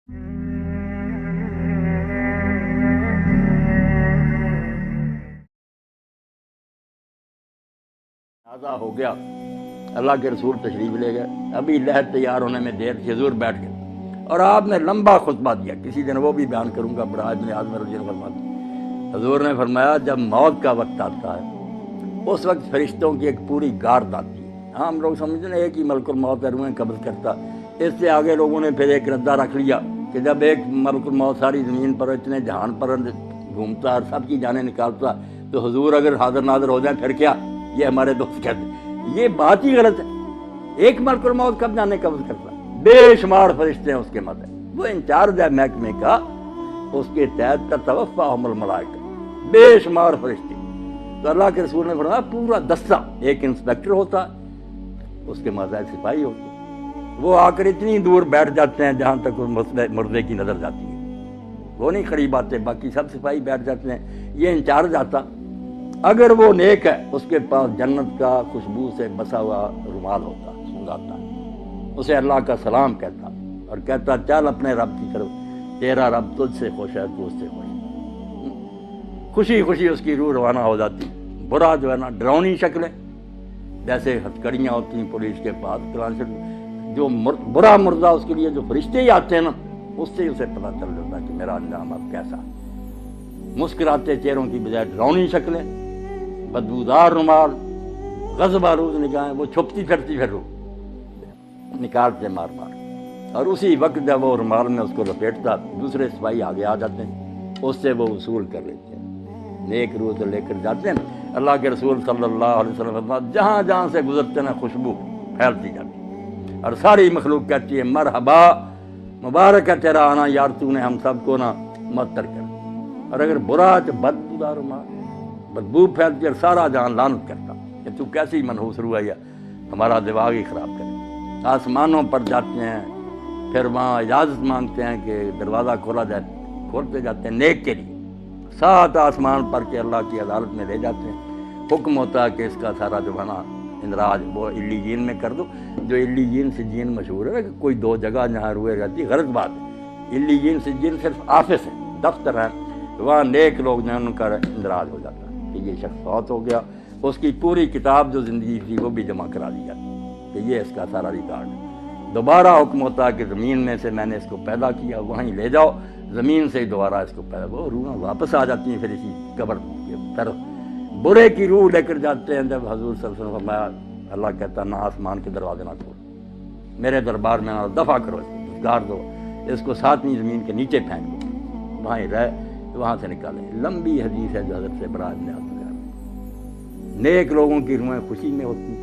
آزاد ہو گیا، اللہ کے رسول تشریف لے گئے، ابھی لہر تیار ہونے میں دیر تھی، حضور بیٹھ گئے اور آپ نے لمبا خطبہ دیا، کسی دن وہ بھی بیان کروں گا، بڑا ابن اعظم رضی اللہ عنہ فرماتے، حضور نے فرمایا جب موت کا وقت آتا ہے اس وقت فرشتوں کی ایک پوری گارد آتی ہے. ہم لوگ سمجھتے ہیں ایک ہی ملک الموت ہے، روحیں قبض کرتا. اس سے آگے لوگوں نے پھر ایک ردہ رکھ لیا کہ جب ایک ملک الموت ساری زمین پر اتنے جہان پر گھومتا اور سب کی جانیں نکالتا تو حضور اگر حاضر ناظر ہو جائیں پھر کیا؟ یہ ہمارے دوست کہتے ہیں یہ بات ہی غلط ہے. ایک ملک الموت کب جانے قبض کرتا ہے؟ بے شمار فرشتے ہیں اس کے مدد، وہ انچارج ہے محکمے کا، اس کے تحت تتوفاہم الملائکہ، بے شمار فرشتے. تو اللہ کے رسول نے فرمایا پورا دستہ، ایک انسپیکٹر ہوتا اس کے ماتحت سپاہی ہوتے، وہ آ کر اتنی دور بیٹھ جاتے ہیں جہاں تک مردے کی نظر جاتی ہے، وہ نہیں قریب آتے، باقی سب سپاہی بیٹھ جاتے ہیں. یہ انچارج آتا، اگر وہ نیک ہے اس کے پاس جنت کا خوشبو سے بسا ہوا رومال ہوتا، سنگاتا، اسے اللہ کا سلام کہتا اور کہتا چل اپنے رب کی طرف، تیرا رب تجھ سے خوش ہے، تو اس سے خوش ہے. خوشی خوشی اس کی روح روانہ ہو جاتی. برا جو ہے نا ڈراؤنی شکلیں جیسے ہتھکڑیاں ہوتی ہیں پولیس کے پاس، جو برا مردہ اس کے لیے جو فرشتے ہی آتے ہیں نا اس سے اسے پتہ چل جاتا کہ میرا انجام اب کیسا. مسکراتے چہروں کی بجائے ڈراؤنی شکلیں، بدبودار رومال، غضب آلود نگاہیں، وہ چھپتی پھرتی پھر روح نکالتے مار مار. اور اسی وقت جب وہ رومال میں اس کو لپیٹتا دوسرے سپاہی آگے آ جاتے ہیں، اس سے وہ وصول کر لیتے ہیں، نیک روح سے لے کر جاتے ہیں. اللہ کے رسول صلی اللہ علیہ وسلم جہاں جہاں سے گزرتے ہیں خوشبو پھیلتی جاتی اور ساری مخلوق کہتی ہے مرحبا، مبارک ہے تیرا آنا یار، تو نے ہم سب کو نا معطر کر. اور اگر برا تو بدبودار رومال، بدبو پھیلتی اور سارا جہان لعنت کرتا کہ تو کیسی منحوس روح ہے، ہمارا دماغ ہی خراب کرے. آسمانوں پر جاتے ہیں، پھر وہاں اجازت مانگتے ہیں کہ دروازہ کھولا جائے، کھولتے جاتے ہیں نیک کے لیے، 7 آسمان پر کے اللہ کی عدالت میں لے جاتے ہیں. حکم ہوتا ہے کہ اس کا سارا جو ہے نا اندراج وہ علیین میں کر دو. جو علیین سجین مشہور ہے کہ کوئی 2 جگہ جہاں روئے رہتی، غلط بات ہے. علیین سجین صرف آفس ہے، دفتر ہے، وہاں نیک لوگ جو ہیں ان کا اندراج ہو جاتا ہے کہ یہ شخص فوت ہو گیا، اس کی پوری کتاب جو زندگی تھی وہ بھی جمع کرا دی جاتی کہ یہ اس کا سارا ریکارڈ ہے. دوبارہ حکم ہوتا ہے کہ زمین میں سے میں نے اس کو پیدا کیا، وہیں لے جاؤ، زمین سے ہی دوبارہ اس کو پیدا، وہ روحیں واپس آ جاتی ہیں پھر اسی قبر کی طرف. برے کی روح لے کر جاتے ہیں. جب حضور صلی اللہ علیہ وسلم فرمایا، اللہ کہتا نہ آسمان کے دروازے نہ کھول، میرے دربار میں نہ دفع کرو، اس کو گار دو، اس کو 7ویں زمین کے نیچے پھینک دو، وہاں ہی رہ، وہاں سے نکالیں. لمبی حدیث ہے جو حضرت سے برا ابن عازب. نیک لوگوں کی روحیں خوشی میں ہوتی،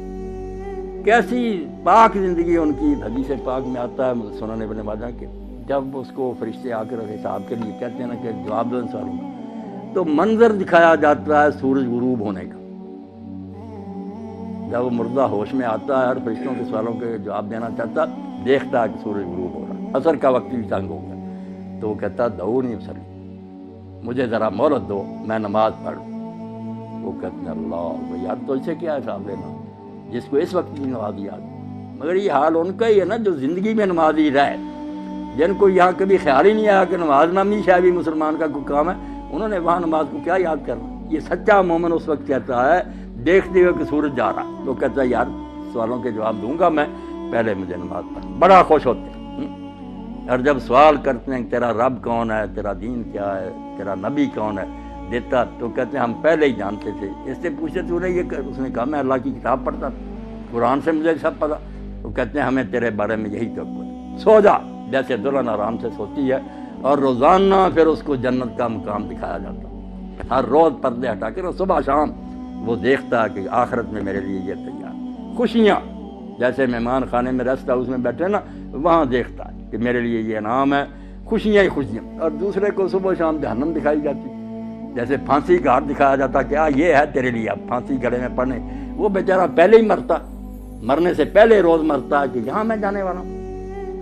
کیسی پاک زندگی ان کی. حدیث پاک میں آتا ہے سنن ابن ماجہ کہ جب اس کو فرشتے آ کر حساب کے لیے کہتے ہیں نا کہ جواب دو ان سوالوں کا، تو منظر دکھایا جاتا ہے سورج غروب ہونے کا. جب وہ مردہ ہوش میں آتا ہے اور فرشتوں کے سوالوں کے جواب دینا چاہتا، دیکھتا ہے کہ سورج غروب ہو رہا ہے، عصر کا وقت بھی تنگ ہو گیا، تو وہ کہتا دعو نہیں اسلی، مجھے ذرا مہلت دو میں نماز پڑھوں. وہ کہتے ہیں اللہ یار تو اسے کیا حساب لینا جس کو اس وقت کی نماز یاد. مگر یہ حال ان کا ہی ہے نا جو زندگی میں نمازی رہے، جن کو یہاں کبھی خیال ہی نہیں آیا کہ نماز نامی شاید بھی مسلمان کا کوئی کام ہے، انہوں نے وہاں نماز کو کیا یاد کرنا. یہ سچا مومن اس وقت کہتا ہے دیکھتے ہوئے کہ سورج جا رہا، تو کہتا ہے یار سوالوں کے جواب دوں گا میں، پہلے مجھے نماز پڑھ. بڑا خوش ہوتے ہیں. اور جب سوال کرتے ہیں تیرا رب کون ہے، تیرا دین کیا ہے، تیرا نبی کون ہے، دیتا تو کہتے ہیں ہم پہلے ہی جانتے تھے. اس سے پوچھتے تو نے یہ، اس نے کہا میں اللہ کی کتاب پڑھتا تھا، قرآن سے مجھے سب پتا. تو کہتے ہیں ہمیں تیرے بارے میں یہی توقع، سو جا جیسے دلہن آرام سے سوتی ہے. اور روزانہ پھر اس کو جنت کا مقام دکھایا جاتا، ہر روز پردے ہٹا کے صبح شام وہ دیکھتا ہے کہ آخرت میں میرے لیے یہ تیار. خوشیاں جیسے مہمان خانے میں ریسٹ ہاؤس میں بیٹھے نا، وہاں دیکھتا ہے کہ میرے لیے یہ انعام ہے، خوشیاں ہی خوشیاں. اور دوسرے کو صبح شام جہنم دکھائی جاتی، جیسے پھانسی کا ہاتھ دکھایا جاتا کہ یہ ہے تیرے لیے، اب پھانسی گلے میں پڑنے. وہ بیچارہ پہلے ہی مرتا، مرنے سے پہلے روز مرتا ہے کہ یہاں میں جانے والا ہوں.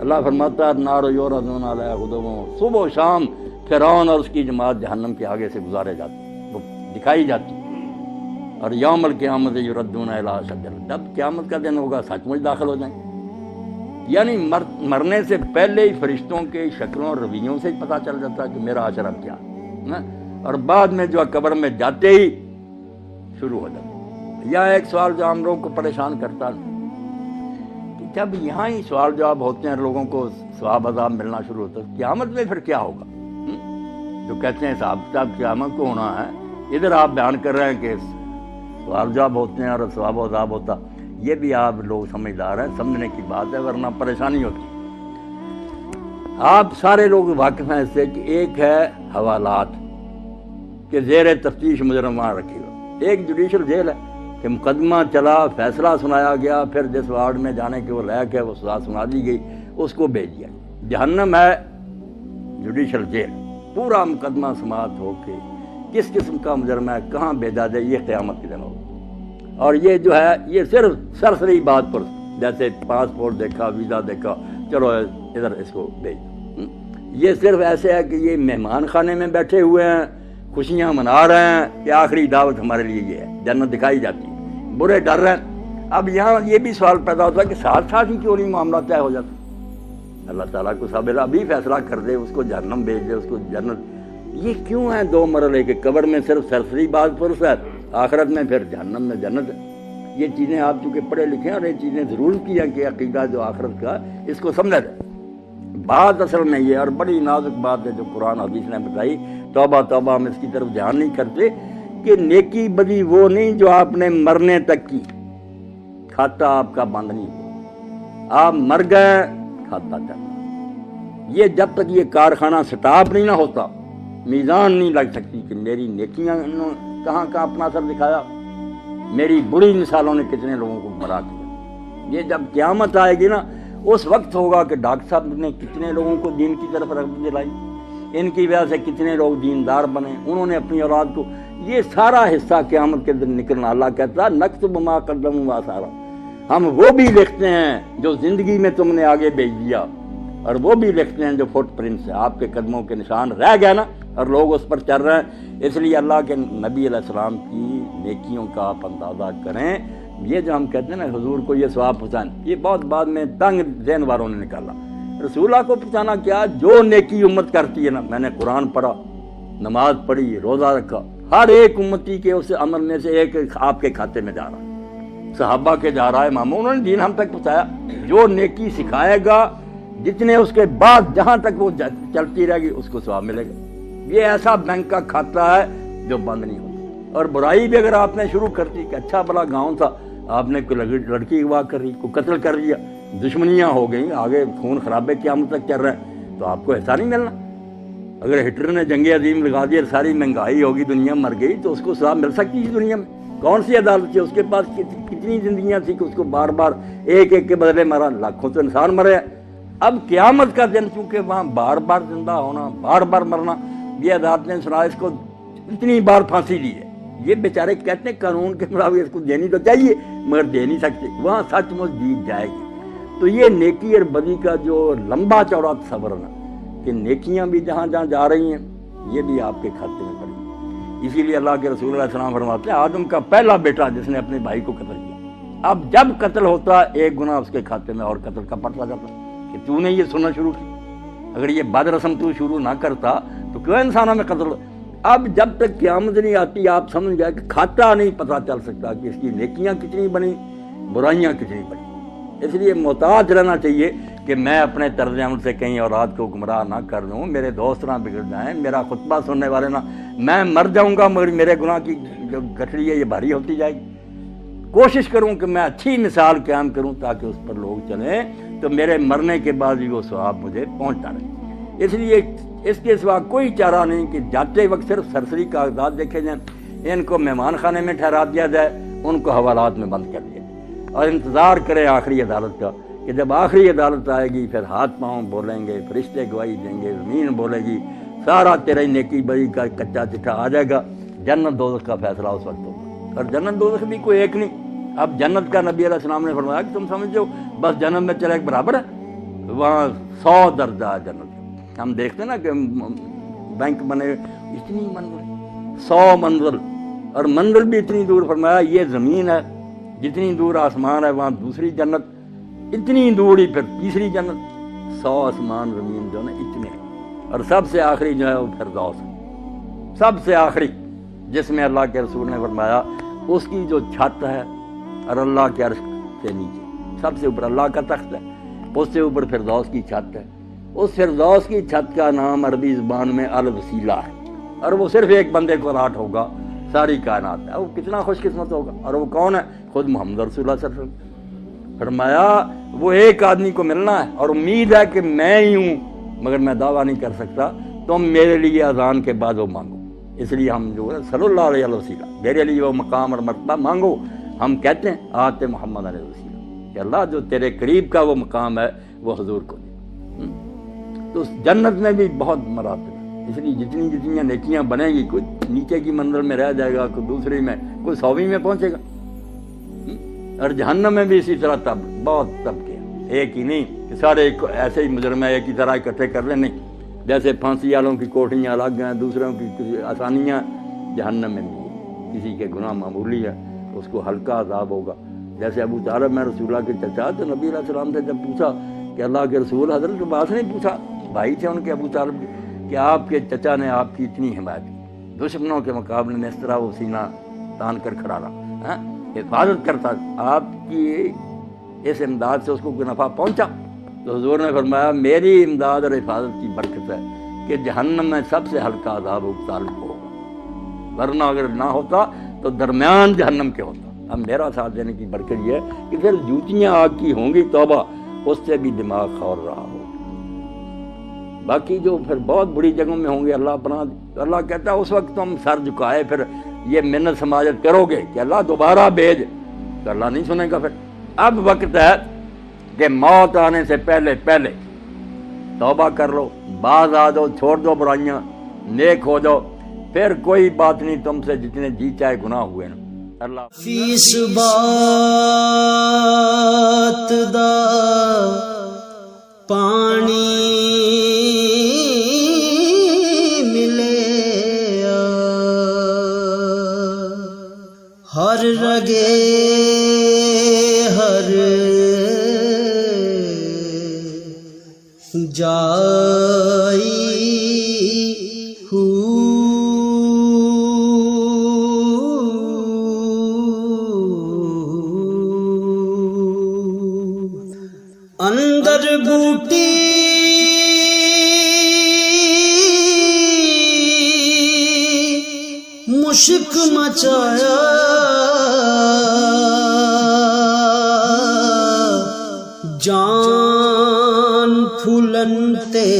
اللہ فرماتا ہے نار یعرضون علیہا غدوا، صبح و شام فرعون اور اس کی جماعت جہنم کے آگے سے گزارے جاتے، وہ دکھائی جاتی. اور یوم القیامت یردون الی اشد، جب قیامت کا دن ہوگا سچ مچ داخل ہو جائیں. یعنی مرنے سے پہلے ہی فرشتوں کے شکلوں اور رویوں سے پتہ چل جاتا کہ میرا حشر اب کیا ہے، اور بعد میں جو قبر میں جاتے ہی شروع ہو جاتا۔ یا ایک سوال جو ہم لوگوں کو پریشان کرتا ہے کہ جب یہاں ہی سوال جواب ہوتے ہیں، لوگوں کو ثواب عذاب ملنا شروع ہوتا ہے، قیامت میں پھر کیا ہوگا؟ جو کہتے ہیں صاحب کتاب قیامت کو ہونا ہے، ادھر آپ بیان کر رہے ہیں کہ سوال جواب ہوتے ہیں اور ثواب و عذاب ہوتا، یہ بھی آپ لوگ سمجھدار ہیں، سمجھنے کی بات ہے، ورنہ پریشانی ہوتی ہے۔ آپ سارے لوگ واقف ہیں اس سے کہ ایک ہے حوالات کہ زیر تفتیش مجرم وہاں رکھی ہو، ایک جوڈیشل جیل ہے کہ مقدمہ چلا، فیصلہ سنایا گیا، پھر جس وارڈ میں جانے کے وہ لائق ہے وہ سزا سنا دی گئی، اس کو بھیج دیا۔ جہنم ہے جوڈیشل جیل، پورا مقدمہ سماعت ہو کے کس قسم کا مجرم ہے کہاں بھیجا جائے، یہ قیامت کے دن ہوگا۔ اور یہ جو ہے یہ صرف سرسری بات پر، جیسے پاسپورٹ دیکھا، ویزا دیکھا، چلو ادھر اس کو بھیج، یہ صرف ایسے ہے کہ یہ مہمان خانے میں بیٹھے ہوئے ہیں، خوشیاں منا رہے ہیں کہ آخری دعوت ہمارے لیے یہ ہے، جنت دکھائی جاتی ہے، برے ڈر رہے ہیں۔ اب یہاں یہ بھی سوال پیدا ہوتا ہے کہ ساتھ ساتھ ہی کیوں نہیں معاملہ طے ہو جاتا؟ اللہ تعالیٰ کو صابر ابھی فیصلہ کر دے، اس کو جہنم بھیج دے، اس کو جنت۔ یہ کیوں ہے دو مرحلے کہ قبر میں صرف سرسری بات پرس ہے، آخرت میں پھر جہنم میں جنت ہے؟ یہ چیزیں آپ چونکہ پڑھے لکھے ہیں اور یہ چیزیں ضرور کی ہیں کہ عقیدہ جو آخرت کا اس کو سمجھا جائے۔ بات اصل میں یہ اور بڑی نازک بات ہے جو قرآن حدیث نے بتائی، توبہ توبہ ہم اس کی طرف دھیان نہیں کرتے کہ نیکی بدی وہ نہیں جو آپ نے مرنے تک کی، کھاتا آپ کا بند نہیں ہوا، آپ مر گئے کھاتا چلنا۔ یہ جب تک یہ کارخانہ سٹاپ نہیں نہ ہوتا، میزان نہیں لگ سکتی کہ میری نیکیاں کہاں کہاں اپنا اثر دکھایا، میری بری مثالوں نے کتنے لوگوں کو گمراہ کیا۔ یہ جب قیامت آئے گی نا، اس وقت ہوگا کہ ڈاکٹر صاحب نے کتنے لوگوں کو دین کی طرف رغبت دلائی، ان کی وجہ سے کتنے لوگ دیندار بنے، انہوں نے اپنی اولاد کو، یہ سارا حصہ قیامت کے دن نکلنا۔ اللہ کہتا ہے نکتب ما قدموا وآثارا، ہم وہ بھی لکھتے ہیں جو زندگی میں تم نے آگے بھیج دیا، اور وہ بھی لکھتے ہیں جو فٹ پرنٹس ہیں، آپ کے قدموں کے نشان رہ گئے نا، اور لوگ اس پر چل رہے ہیں۔ اس لیے اللہ کے نبی علیہ السلام کی نیکیوں کا آپ اندازہ کریں۔ یہ جو ہم کہتے ہیں نا حضور کو یہ ثواب پہنچانا، یہ بہت بعد میں تنگ ذہن والوں نے نکالا۔ رسول اللہ کو پہنچانا کیا؟ جو نیکی امت کرتی ہے نا، میں نے قرآن پڑھا، نماز پڑھی، روزہ رکھا، ہر ایک امتی کے اس عمل میں سے ایک آپ کے کھاتے میں جا رہا ہے، صحابہ کے جا رہا ہے، اماموں، انہوں نے دین ہم تک پہنچایا۔ جو نیکی سکھائے گا، جتنے اس کے بعد جہاں تک وہ چلتی رہے گی اس کو ثواب ملے گا۔ یہ ایسا بینک کا کھاتا ہے جو بند نہیں ہوتا۔ اور برائی بھی اگر آپ نے شروع کر دی کہ اچھا بڑا گاؤں تھا، آپ نے کوئی لڑکی اغوا کر دی، کوئی قتل کر دیا، دشمنیاں ہو گئیں، آگے خون خرابے قیامت تک چل رہے ہیں، تو آپ کو حصہ نہیں ملنا۔ اگر ہٹلر نے جنگ عظیم لگا دی اور ساری مہنگائی ہوگی، دنیا مر گئی، تو اس کو ثواب مل سکتی ہے دنیا میں؟ کون سی عدالت تھی؟ اس کے پاس کتنی زندگیاں تھیں کہ اس کو بار بار ایک ایک کے بدلے مرا، لاکھوں تو انسان مرے۔ اب قیامت کا دن چونکہ وہاں بار بار زندہ ہونا، بار بار مرنا، یہ عدالت نے سنا اس کو اتنی بار پھانسی دی ہے۔ یہ بیچارے کہتے ہیں قانون کے مطابق اس کو دینی تو چاہیے مگر دے نہیں سکتے، وہاں سچ مچ جیت جائے گی۔ تو یہ نیکی اور بدی کا جو لمبا چوڑا تصور ہے کہ نیکیاں بھی جہاں جہاں جا رہی ہیں، یہ بھی آپ کے کھاتے میں پڑی۔ اسی لیے اللہ کے رسول علیہ السلام فرماتے ہیں آدم کا پہلا بیٹا جس نے اپنے بھائی کو قتل کیا، اب جب قتل ہوتا ایک گناہ اس کے کھاتے میں اور قتل کا پڑتا جاتا کہ تو نے یہ سننا شروع کی۔ اگر یہ بد رسم تو شروع نہ کرتا تو کیوں انسانوں میں قتل؟ اب جب تک قیامت نہیں آتی آپ سمجھ گئے کہ کھاتا نہیں پتہ چل سکتا کہ اس کی نیکیاں کتنی بنی، برائیاں کتنی بنی۔ اس لیے محتاط رہنا چاہیے کہ میں اپنے طرز عمل سے کہیں اولاد کو گمراہ نہ کر دوں، میرے دوست نہ بگڑ جائیں، میرا خطبہ سننے والے نہ، میں مر جاؤں گا مگر میرے گناہ کی جو گٹھڑی ہے یہ بھاری ہوتی جائے گی۔ کوشش کروں کہ میں اچھی مثال قائم کروں تاکہ اس پر لوگ چلیں، تو میرے مرنے کے بعد بھی وہ ثواب مجھے پہنچتا رہے۔ اس لیے اس کے سوا کوئی چارہ نہیں کہ جاتے وقت صرف سرسری کاغذات دیکھے جائیں، ان کو مہمان خانے میں ٹھہرا دیا جائے، ان کو حوالات میں بند کر دیا جائے، اور انتظار کریں آخری عدالت کا کہ جب آخری عدالت آئے گی پھر ہاتھ پاؤں بولیں گے، فرشتے گواہی دیں گے، زمین بولے گی، سارا تیرے نیکی بری کا کچا چٹھا آ جائے گا، جنت دوزخ کا فیصلہ اس وقت ہوگا۔ اور جنت دوزخ بھی کوئی ایک نہیں، اب جنت کا نبی علیہ السلام نے فرمایا کہ تم سمجھو بس جنت میں چلے ایک برابر ہے، وہاں 100 درجہ جنت۔ ہم دیکھتے ہیں نا کہ بینک بنے اتنی منزل، 100 منزل، اور منزل بھی اتنی دور، فرمایا یہ زمین ہے جتنی دور آسمان ہے وہاں دوسری جنت، اتنی دوری پھر تیسری جنت، 100 آسمان زمین جو نا اتنے ہیں، اور سب سے آخری جو ہے وہ فردوس ہے، سب سے آخری، جس میں اللہ کے رسول نے فرمایا اس کی جو چھت ہے اور اللہ کے عرش سے نیچے سب سے اوپر اللہ کا تخت ہے، اس سے اوپر فردوس کی چھت ہے، اس فردوس کی چھت کا نام عربی زبان میں الوسیلہ ہے، اور وہ صرف ایک بندے کو الاٹ ہوگا ساری کائنات ہے، وہ کتنا خوش قسمت ہوگا، اور وہ کون ہے؟ خود محمد رسول اللہ صلی اللہ علیہ وسلم۔ فرمایا وہ ایک آدمی کو ملنا ہے، اور امید ہے کہ میں ہی ہوں، مگر میں دعویٰ نہیں کر سکتا، تم میرے لیے اذان کے بعد وہ مانگو، اس لیے ہم جو ہے صلی اللہ علیہ وسلم میرے لیے وہ مقام اور مرتبہ مانگو، ہم کہتے ہیں آتے محمد علیہ وسلم کہ اللہ جو تیرے قریب کا وہ مقام ہے وہ حضور کو دے۔ تو اس جنت میں بھی بہت مراتب ہے، اس لیے جتنی جتنی نیکیاں بنیں گی، کوئی نیچے کی منزل میں رہ جائے گا، کوئی دوسری میں، کوئی 100ویں میں پہنچے گا، اور جہنم میں بھی اسی طرح بہت طبقے ہیں، ایک ہی نہیں کہ سارے ایسے ہی مجرم ایک ہی طرح اکٹھے کر لیں، نہیں، جیسے پھانسی والوں کی کوٹھیاں الگ ہیں، دوسروں کی آسانیاں، جہنم میں بھی کسی کے گناہ معمولی ہے اس کو ہلکا عذاب ہوگا۔ جیسے ابو طالب میں رسول اللہ کے چچا، تو نبی علیہ السلام سے جب پوچھا کہ اللہ کے رسول، حضرت عباس نے پوچھا، بھائی تھے ان کے ابو طالب کے، کہ آپ کے چچا نے آپ کی اتنی حمایت کی، دشمنوں کے مقابلے میں اس طرح وہ سینہ تان کر کھڑا رہا، حفاظت کرتا، آپ کی اس امداد سے اس کو کوئی نفع پہنچا؟ تو حضور نے فرمایا میری امداد اور حفاظت کی برکت ہے کہ جہنم میں سب سے ہلکا عذاب ابو طالب کو ہوگا، ورنہ اگر نہ ہوتا تو درمیان جہنم کے ہوتا۔ اب میرا ساتھ دینے کی برکت یہ ہے کہ پھر جوتیاں آگ کی ہوں گی، توبہ، اس سے بھی دماغ خور رہا ہو، باقی جو پھر بہت بڑی جگہوں میں ہوں گے اللہ پناہ، اللہ کہتا ہے اس وقت تم سر جھکائے پھر یہ منت سماجت کرو گے کہ اللہ دوبارہ بھیج، تو اللہ نہیں سنے گا۔ پھر اب وقت ہے کہ موت آنے سے پہلے پہلے توبہ کر لو، باز آ جاؤ، چھوڑ دو برائیاں، نیک ہو جاؤ، پھر کوئی بات نہیں، تم سے جتنے جی چاہے گناہ ہوئے نا، اللہ فیس بات دا پانی ملے ہر رگے ہر جائی اندر بوٹی مشک مچایا، جان پھولن تے